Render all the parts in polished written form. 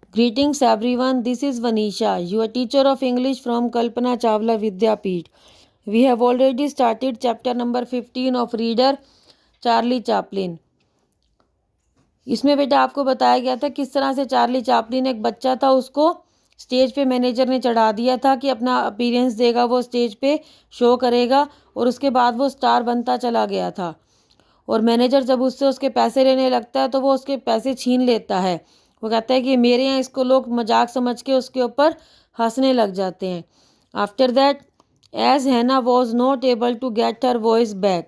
Greetings everyone, this is Vanisha, your teacher of English from Kalpana Chawla Vidyapeeth. We have already started chapter number 15 of Reader Charlie Chaplin. इसमें बेटा आपको बताया गया था किस तरह से चार्ली चैपलिन एक बच्चा था, उसको स्टेज पे मैनेजर ने चढ़ा दिया था कि अपना अपीयरेंस देगा, वो स्टेज पे शो करेगा और उसके बाद वो स्टार बनता चला गया था। और मैनेजर जब उससे उसके पैसे लेने लगता है तो वो उसके पैसे छीन लेता है। वो कहता है कि मेरे यहाँ इसको लोग मजाक समझ के उसके ऊपर हंसने लग जाते हैं। After that as Hannah was not able to get her voice back,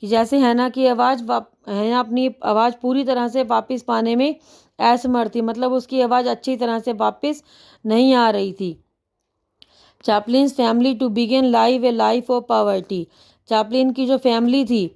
कि जैसे हैना की हैना अपनी आवाज़ पूरी तरह से वापस पाने में असमर्थ थी, मतलब उसकी आवाज़ अच्छी तरह से वापस नहीं आ रही थी। Chaplin's family to begin live a life of poverty, Chaplin की जो फैमिली थी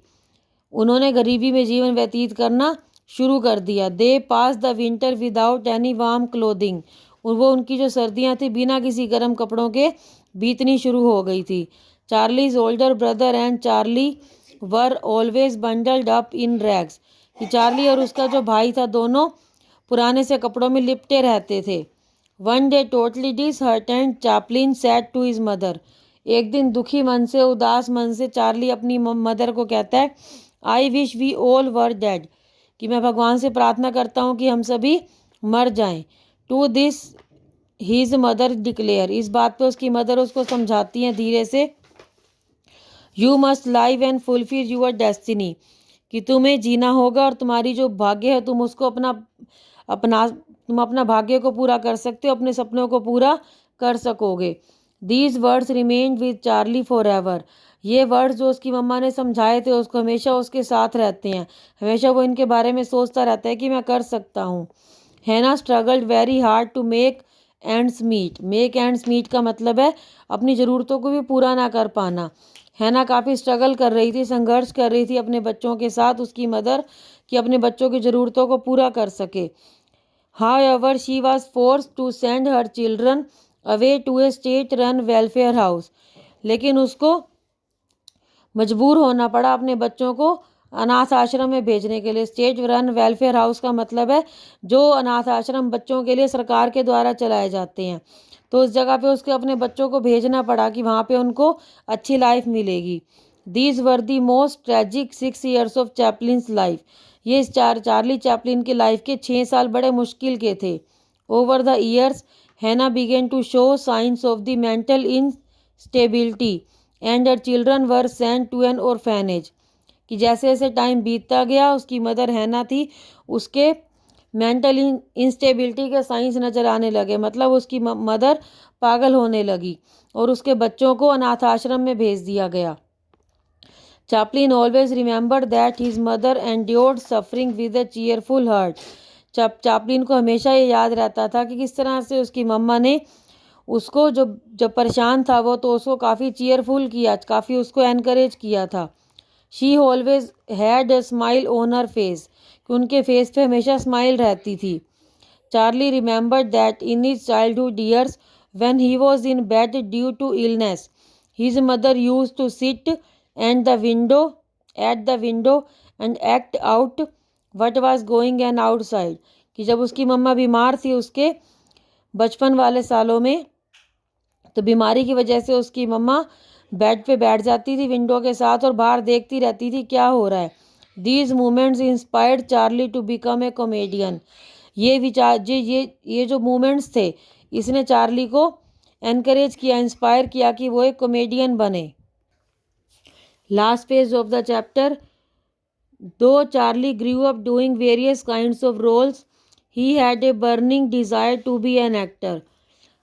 उन्होंने गरीबी में जीवन व्यतीत करना शुरू कर दिया। They pass the winter without any warm clothing, और वो उनकी जो सर्दियां थी बिना किसी गर्म कपड़ों के बीतनी शुरू हो गई थी। Charlie's older brother and Charlie were always bundled up in rags, कि चार्ली और उसका जो भाई था दोनों पुराने से कपड़ों में लिपटे रहते थे। One day totally disheartened Chaplin said to his mother, एक दिन दुखी मन से उदास मन से चार्ली अपनी मदर को कहता है I wish we all were dead, कि मैं भगवान से प्रार्थना करता हूँ कि हम सभी मर जाएं। To this his mother declare, इस बात पे उसकी मदर उसको समझाती हैं धीरे से, you must live and fulfil your destiny, कि तुम्हें जीना होगा और तुम्हारी जो भाग्य है तुम उसको अपना भाग्य को पूरा कर सकते हो, अपने सपनों को पूरा कर सकोगे। These words remained with Charlie for ever, ये वर्ड्स जो उसकी मम्मा ने समझाए थे उसको हमेशा उसके साथ रहते हैं, हमेशा वो इनके बारे में सोचता रहता है कि मैं कर सकता हूँ। Hannah struggled very hard to make ends meet, make ends meet का मतलब है अपनी ज़रूरतों को भी पूरा ना कर पाना। हैना काफ़ी स्ट्रगल कर रही थी, संघर्ष कर रही थी अपने बच्चों के साथ, उसकी मदर, कि अपने बच्चों की ज़रूरतों को पूरा कर सके। However, she was forced to send her children away to a state-run welfare house, लेकिन उसको मजबूर होना पड़ा अपने बच्चों को अनाथ आश्रम में भेजने के लिए। स्टेट रन वेलफेयर हाउस का मतलब है जो अनाथ आश्रम बच्चों के लिए सरकार के द्वारा चलाए जाते हैं। तो उस जगह पे उसके अपने बच्चों को भेजना पड़ा कि वहाँ पे उनको अच्छी लाइफ मिलेगी। These were the most tragic 6 years of Chaplin's life, ये इस चार्ली चैपलिन की लाइफ के 6 साल बड़े मुश्किल के थे। Over the years Hannah began to show signs of the mental instability and her children were sent to an orphanage, कि जैसे जैसे टाइम बीतता गया उसकी मदर हैना थी, उसके मेंटल इंस्टेबिलिटी के साइंस नज़र आने लगे, मतलब उसकी मदर पागल होने लगी और उसके बच्चों को अनाथ आश्रम में भेज दिया गया। Chaplin always remembered that his mother endured suffering with a cheerful heart, Chaplin को हमेशा ये याद रहता था कि किस तरह से उसकी मम्मा ने उसको जो जब परेशान था वो तो उसको काफ़ी चीयरफुल किया, काफ़ी उसको एनकरेज किया था। She always had a smile on her face, कि उनके फेस पे हमेशा स्माइल रहती थी। Charlie remembered that in his childhood years when he was in bed due to illness his mother used to sit at the window and act out what was going on outside, कि जब उसकी मम्मा बीमार थी उसके बचपन वाले सालों में, तो बीमारी की वजह से उसकी मम्मा बेड पे बैठ जाती थी विंडो के साथ और बाहर देखती रहती थी क्या हो रहा है। These moments inspired Charlie to become a comedian, ये विचार ये जो मोमेंट्स थे इसने चार्ली को एनकरेज किया, इंस्पायर किया कि वो एक कॉमेडियन बने। Last page of the chapter, दो Charlie grew up doing various kinds of roles he had a burning desire to be an actor,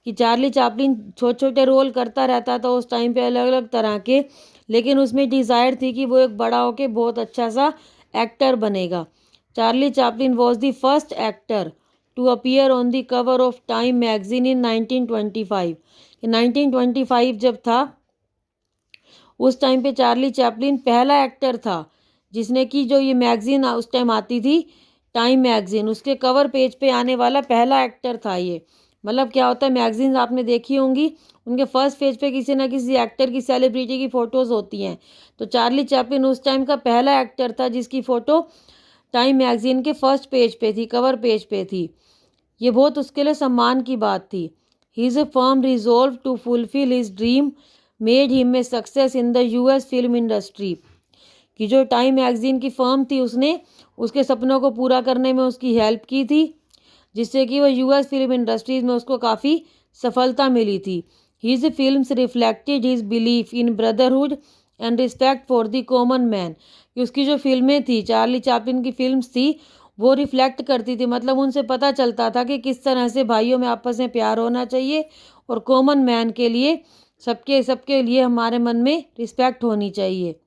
कि चार्ली चैपलिन छोटे छोटे रोल करता रहता था उस टाइम पे अलग अलग तरह के, लेकिन उसमें डिज़ायर थी कि वो एक बड़ा होके बहुत अच्छा सा एक्टर बनेगा। Charlie Chaplin was the first actor to appear on the cover of Time magazine in 1925, 1925 जब था उस टाइम पे चार्ली चैपलिन पहला एक्टर था जिसने कि जो ये मैगजीन उस टाइम आती थी टाइम मैगजीन, उसके कवर पेज पे आने वाला पहला एक्टर था ये। मतलब क्या होता है, मैगजीन्स आपने देखी होंगी, उनके फर्स्ट पेज पे किसी ना किसी एक्टर की सेलिब्रिटी की फ़ोटोज़ होती हैं, तो चार्ली चैपलिन उस टाइम का पहला एक्टर था जिसकी फ़ोटो टाइम मैगजीन के फर्स्ट पेज पे थी, कवर पेज पे थी। ये बहुत उसके लिए सम्मान की बात थी। His firm resolve to fulfill his dream made him a success in the US film industry। कि जो टाइम मैगजीन की फर्म थी उसने उसके सपनों को पूरा करने में उसकी हेल्प की थी, जिससे कि वो यूएस फिल्म इंडस्ट्रीज में उसको काफ़ी सफलता मिली थी। His films reflected his belief in brotherhood and respect for the common man. कि उसकी जो फिल्में थी, चार्ली चैपलिन की फिल्म्स थी, वो रिफ्लेक्ट करती थी, मतलब उनसे पता चलता था कि किस तरह से भाइयों में आपस में प्यार होना चाहिए और कॉमन मैन के लिए, सबके सबके लिए हमारे मन में रिस्पेक्ट होनी चाहिए।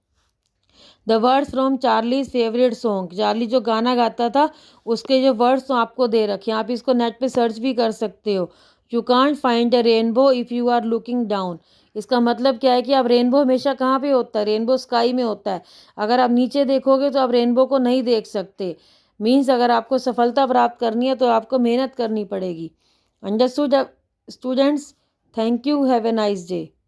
The words from Charlie's favourite song. Charlie जो गाना गाता था उसके जो वर्ड्स तो आपको दे रखे हैं, आप इसको नेट पे सर्च भी कर सकते हो। You can't find a rainbow if you are looking down. इसका मतलब क्या है कि आप रेनबो हमेशा कहाँ पे होता है, रेनबो स्काई में होता है। अगर आप नीचे देखोगे तो आप रेनबो को नहीं देख सकते। मीन्स अगर आपको सफलता प्राप्त करनी है तो आपको मेहनत करनी पड़ेगी। Understood students? Thank you, have a nice day.